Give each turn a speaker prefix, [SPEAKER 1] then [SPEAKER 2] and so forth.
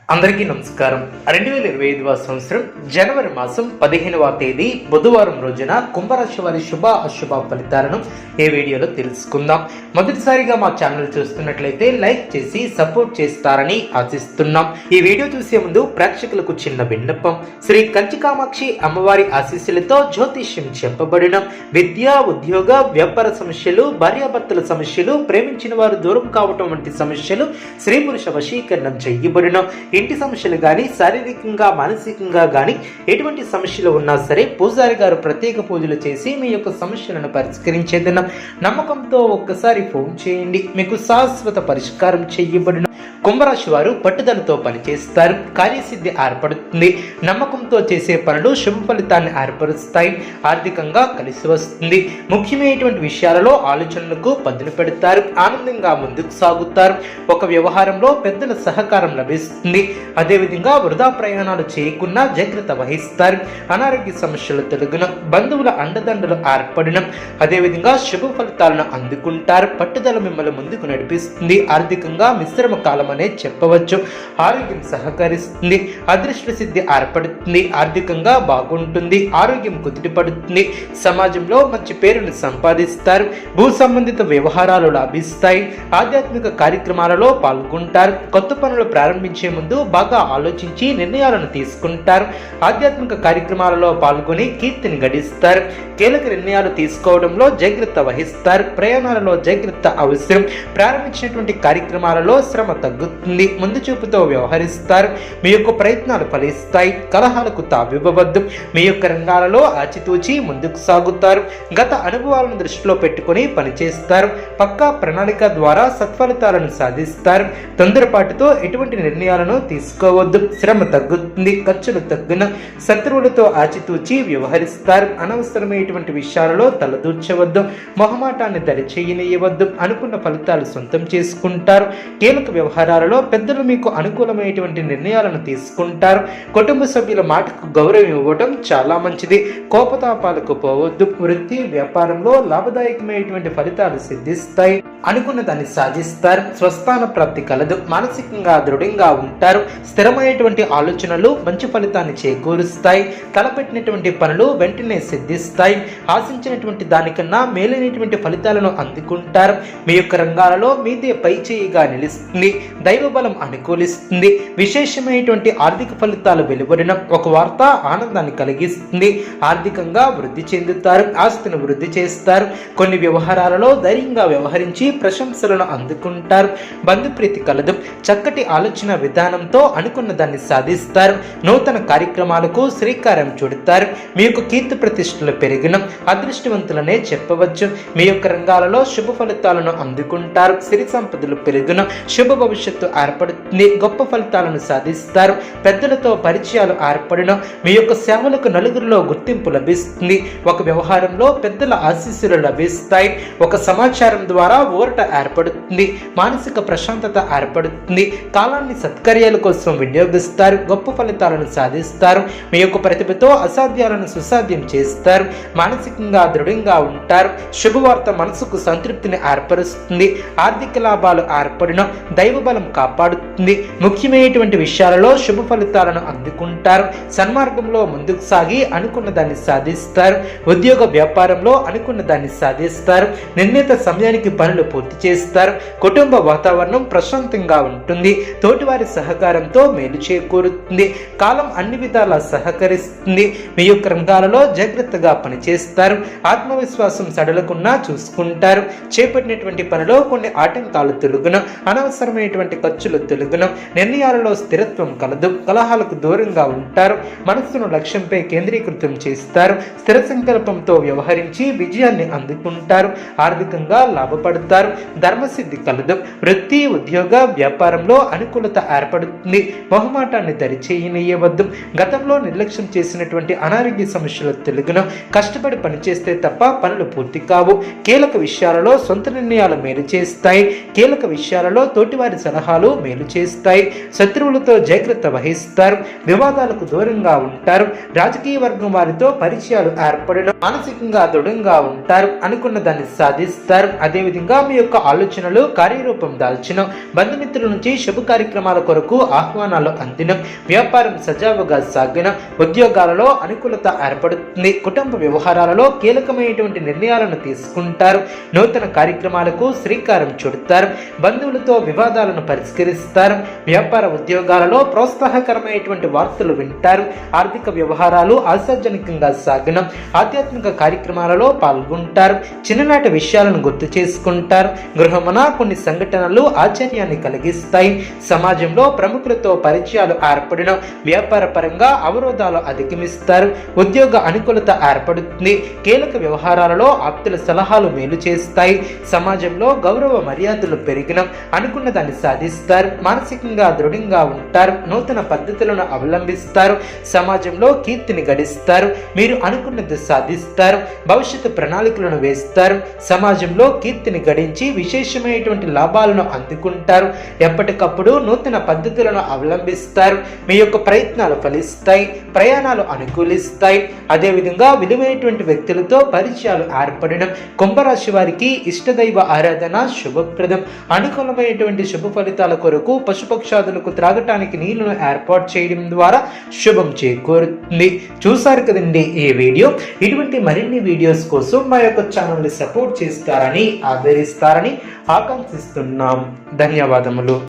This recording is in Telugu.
[SPEAKER 1] అందరికీ నమస్కారం. 2025వ సంవత్సరం జనవరి మాసం 15వ తేదీ బుధవారం రోజున కుంభరాశి వారి శుభ అశుభ ఫలితాలను ఈ వీడియోలో తెలుసుకుందాం. మొదటిసారిగా మా ఛానల్ చూస్తున్నట్లయితే లైక్ చేసి సపోర్ట్ చేస్తారని ఆశిస్తున్నాం. ఈ వీడియో చూసే ముందు ప్రేక్షకులకు చిన్న విన్నపం. శ్రీ కంచి కామాక్షి అమ్మవారి ఆశీస్సులతో జ్యోతిష్యం చెప్పబడిన విద్య, ఉద్యోగ, వ్యాపార సమస్యలు, భార్యాభర్తల సమస్యలు, ప్రేమించిన వారు దూరం కావటం వంటి సమస్యలు, స్త్రీ పురుష వశీకరణం చేయబడిన ఇంటి సమస్యలు కానీ, శారీరకంగా మానసికంగా కానీ ఎటువంటి సమస్యలు ఉన్నా సరే పూజారి గారు ప్రత్యేక పూజలు చేసి మీ యొక్క సమస్యలను పరిష్కరించేదన్న నమ్మకంతో ఒక్కసారి ఫోన్ చేయండి. మీకు శాశ్వత పరిష్కారం చేయబడిన కుంభరాశి వారు పట్టుదలతో పనిచేస్తారు. కార్యసిద్ధి ఏర్పడుతుంది. నమ్మకంతో చేసే పనులు శుభ ఫలితాన్ని ఏర్పరుస్తాయి. ఆర్థికంగా కలిసి వస్తుంది. ముఖ్యమైనటువంటి విషయాలలో ఆలోచనలకు పదును పెడతారు. ఆనందంగా ముందుకు సాగుతారు. ఒక వ్యవహారంలో పెద్దల సహకారం లభిస్తుంది. అదేవిధంగా వృధా ప్రయాణాలు చేయకుండా జాగ్రత్త వహిస్తారు. అనారోగ్య సమస్యలు తొలగిన, బంధువుల అండదండలు ఏర్పడిన, అదేవిధంగా శుభ ఫలితాలను అందుకుంటారు. పట్టుదల మిమ్మల్ని ముందుకు నడిపిస్తుంది. ఆర్థికంగా మిశ్రమ కాలం అనే చెప్పవచ్చు. ఆరోగ్యం సహకరిస్తుంది. అదృష్ట సిద్ధి ఏర్పడుతుంది. ఆర్థికంగా బాగుంటుంది. ఆరోగ్యం కుదిరిపడుతుంది. సమాజంలో మంచి పేరును సంపాదిస్తారు. భూ సంబంధిత వ్యవహారాలు లాభిస్తాయి. ఆధ్యాత్మిక కార్యక్రమాలలో పాల్గొంటారు. కొత్త పనులు ప్రారంభించే ముందు బాగా ఆలోచించి నిర్ణయాలను తీసుకుంటారు. ఆధ్యాత్మిక కార్యక్రమాలలో పాల్గొని కీర్తిని గడిస్తారు. కీలక నిర్ణయాలు తీసుకోవడంలో జాగ్రత్త వహిస్తారు. ప్రయాణాలలో జాగ్రత్త అవసరం. ప్రారంభించినటువంటి కార్యక్రమాలలో శ్రమ తగ్గుతుంది. ముందు చూపుతో వ్యవహరిస్తారు. మీ యొక్క ప్రయత్నాలు ఫలిస్తాయి. కలహాలకు తావివ్వవద్దు. మీ యొక్క రంగాలలో ఆచితూచి ముందుకు సాగుతారు. గత అనుభవాలను దృష్టిలో పెట్టుకుని పనిచేస్తారు. పక్కా ప్రణాళిక ద్వారా సత్ఫలితాలను సాధిస్తారు. తొందరపాటుతో ఎటువంటి నిర్ణయాలను తీసుకోవద్దు. శ్రమ తగ్గుతుంది. ఖర్చులు తగ్గిన, శత్రువులతో ఆచితూచి వ్యవహరిస్తారు. అనవసరమైనటువంటి విషయాలలో తలదూర్చవద్దు. మొహమాటాన్ని దరిచేయనీయవద్దు. అనుకున్న ఫలితాలు సొంతం చేసుకుంటారు. కీలక వ్యవహారాలలో పెద్దలు మీకు అనుకూలమైనటువంటి నిర్ణయాలను తీసుకుంటారు. కుటుంబ సభ్యుల మాటకు గౌరవం ఇవ్వడం చాలా మంచిది. కోపతాపాలకు పోవద్దు. వృత్తి, వ్యాపారంలో లాభదాయకమైనటువంటి ఫలితాలు సిద్ధిస్తాయి. అనుకున్న దాన్ని సాధిస్తారు. స్వస్థాన ప్రాప్తి కలదు. మానసికంగా దృఢంగా ఉంటారు. స్థిరమైనటువంటి ఆలోచనలు మంచి ఫలితాన్ని చేకూరుస్తాయి. తలపెట్టినటువంటి పనులు వెంటనే సిద్ధిస్తాయి. ఆశించినటువంటి దానికన్నా మేలైనటువంటి ఫలితాలను అందుకుంటారు. మీ యొక్క రంగాలలో మీదే పై చేయిగా నిలుస్తుంది. దైవ బలం అనుకూలిస్తుంది. విశేషమైనటువంటి ఆర్థిక ఫలితాలు వెలువడిన ఒక వార్త ఆనందాన్ని కలిగిస్తుంది. ఆర్థికంగా వృద్ధి చెందుతారు. ఆస్తిని వృద్ధి చేస్తారు. కొన్ని వ్యవహారాలలో ధైర్యంగా వ్యవహరించి ప్రశంసలను అందుకుంటారు. బంధుప్రీతి కలదు. చక్కటి ఆలోచన విధానంతో అనుకున్న దాన్ని సాధిస్తారు. నూతన కార్యక్రమాలకు శ్రీకారం చుడతారు. మీ యొక్క కీర్తి ప్రతిష్టలు పెరిగిన, అదృష్టవంతులనే చెప్పవచ్చు. మీ యొక్క రంగాలలో శుభ ఫలితాలను అందుకుంటారు. సిరి సంపదలు పెరిగిన, శుభ భవిష్యత్తు ఏర్పడుతుంది. గొప్ప ఫలితాలను సాధిస్తారు. పెద్దలతో పరిచయాలు ఏర్పడిన, మీ యొక్క సేవలకు నలుగురిలో గుర్తింపు లభిస్తుంది. ఒక వ్యవహారంలో పెద్దల ఆశీస్సులు లభిస్తాయి. ఒక సమాచారం ద్వారా ఊరట ఏర్పడుతుంది. మానసిక ప్రశాంతత ఏర్పడుతుంది. కాలాన్ని సత్కార్యాల కోసం వినియోగిస్తారు. గొప్ప ఫలితాలను సాధిస్తారు. మీ యొక్క ప్రతిభతో అసాధ్యాలను సుసాధ్యం చేస్తారు. మానసికంగా దృఢంగా ఉంటారు. శుభవార్త మనసుకు సంతృప్తిని ఏర్పరుస్తుంది. ఆర్థిక లాభాలు ఏర్పడిన, దైవ బలం కాపాడుతుంది. ముఖ్యమైనటువంటి విషయాలలో శుభ ఫలితాలను అందుకుంటారు. సన్మార్గంలో ముందుకు సాగి అనుకున్న దాన్ని సాధిస్తారు. ఉద్యోగ వ్యాపారంలో అనుకున్న దాన్ని సాధిస్తారు. నిర్ణీత సమయానికి పనులు పూర్తి చేస్తారు. కుటుంబ వాతావరణం ప్రశాంతంగా ఉంటుంది. తోటివారి సహకారంతో మేలు చేకూరుతుంది. కాలం అన్ని విధాలా సహకరిస్తుంది. మీ యొక్క రంగాలలో జాగ్రత్తగా పనిచేస్తారు. ఆత్మవిశ్వాసం సడలకుండా చూసుకుంటారు. చేపట్టినటువంటి పనిలో కొన్ని ఆటంకాలు తొలగున, అనవసరమైనటువంటి ఖర్చులు తొలగున, నిర్ణయాలలో స్థిరత్వం కలదు. కలహాలకు దూరంగా ఉంటారు. మనస్సును లక్ష్యంపై కేంద్రీకృతం చేస్తారు. స్థిర సంకల్పంతో వ్యవహరించి విజయాన్ని అందుకుంటారు. ఆర్థికంగా లాభపడతారు. ధర్మసిద్ధి కలదు. వృత్తి, ఉద్యోగ, వ్యాపారంలో అనుకూలత ఏర్పడుతుంది. మొహమాటాన్ని దరిచేయనీయవద్దు. గతంలో నిర్లక్ష్యం చేసినటువంటి అనారోగ్య సమస్యలు తొలగున, కష్టపడి పనిచేస్తే తప్ప పనులు పూర్తి కావు. కీలక విషయాలలో సొంత నిర్ణయాలు మేలు చేస్తాయి. కీలక విషయాలలో తోటివారి సలహాలు మేలు చేస్తాయి. శత్రువులతో జాగ్రత్త వహిస్తారు. వివాదాలకు దూరంగా ఉంటారు. రాజకీయ వర్గం వారితో పరిచయాలు ఏర్పడడం, మానసికంగా దృఢంగా ఉంటారు. అనుకున్న దాన్ని సాధిస్తారు. అదేవిధంగా మీ యొక్క ఆలోచనలు కార్యరూపం దాల్చిన, బంధుమిత్రుల నుంచి శుభ కార్యక్రమాల కొరకు కార్యక్రమాలకు ఆహ్వానాలు అందిన, వ్యాపారం సజావుగా సాగిన, ఉద్యోగాలలో అనుకూలత ఏర్పడుతుంది, కుటుంబ వ్యవహారాలలో కీలకమైనటువంటి నిర్ణయాలను తీసుకుంటారు, నూతన కార్యక్రమాలకు శ్రీకారం చుడతారు, బంధువులతో వివాదాలను పరిష్కరిస్తారు, వ్యాపార ఉద్యోగాలలో ప్రోత్సాహకరమైనటువంటి వార్తలు వింటారు, ఆర్థిక వ్యవహారాలు ఆశాజనకంగా సాగిన, ఆధ్యాత్మిక కార్యక్రమాలలో పాల్గొంటారు, చిన్ననాటి విషయాలను గుర్తు చేసుకుంటారు, గృహమున కొన్ని సంఘటనలు ఆశ్చర్యాన్ని కలిగిస్తాయి, సమాజంలో ప్రముఖులతో పరిచయాలు ఏర్పడిన, వ్యాపార పరంగా అవరోధాలు అధిగమిస్తారు, ఉద్యోగ అనుకూలత ఏర్పడుతుంది, కీలక వ్యవహారాలలో ఆప్తుల సలహాలు మేలు చేస్తాయి, సమాజంలో గౌరవ మర్యాదలు పెరిగిన, అనుకున్న దాన్ని సాధిస్తారు, మానసికంగా దృఢంగా ఉంటారు, నూతన పద్ధతులను అవలంబిస్తారు, సమాజంలో కీర్తిని గడిస్తారు, మీరు అనుకున్నది సాధిస్తారు, భవిష్యత్తు ప్రణాళికలను వేస్తారు, సమాజంలో కీర్తిని గడించి విశేషమైనటువంటి లాభాలను అందుకుంటారు, ఎప్పటికప్పుడు నూతన పద్ధతులను అవలంబిస్తారు, మీ యొక్క ప్రయత్నాలు ఫలిస్తాయి, ప్రయాణాలు అనుకూలిస్తాయి, అదేవిధంగా విలువైనటువంటి వ్యక్తులతో పరిచయాలు ఏర్పడడం. కుంభరాశి వారికి ఇష్టదైవ ఆరాధన శుభప్రదం. అనుకూలమైనటువంటి శుభ ఫలితాల కొరకు పశుపక్షాదులకు త్రాగటానికి నీళ్లను ఏర్పాటు చేయడం ద్వారా శుభం చేకూరుతుంది. చూసారు కదండి ఈ వీడియో. ఇటువంటి మరిన్ని వీడియోస్ కోసం మా యొక్క ఛానల్ని సపోర్ట్ చేస్తారని, ఆదరిస్తారని ఆకాంక్షిస్తున్నాం. ధన్యవాదములు.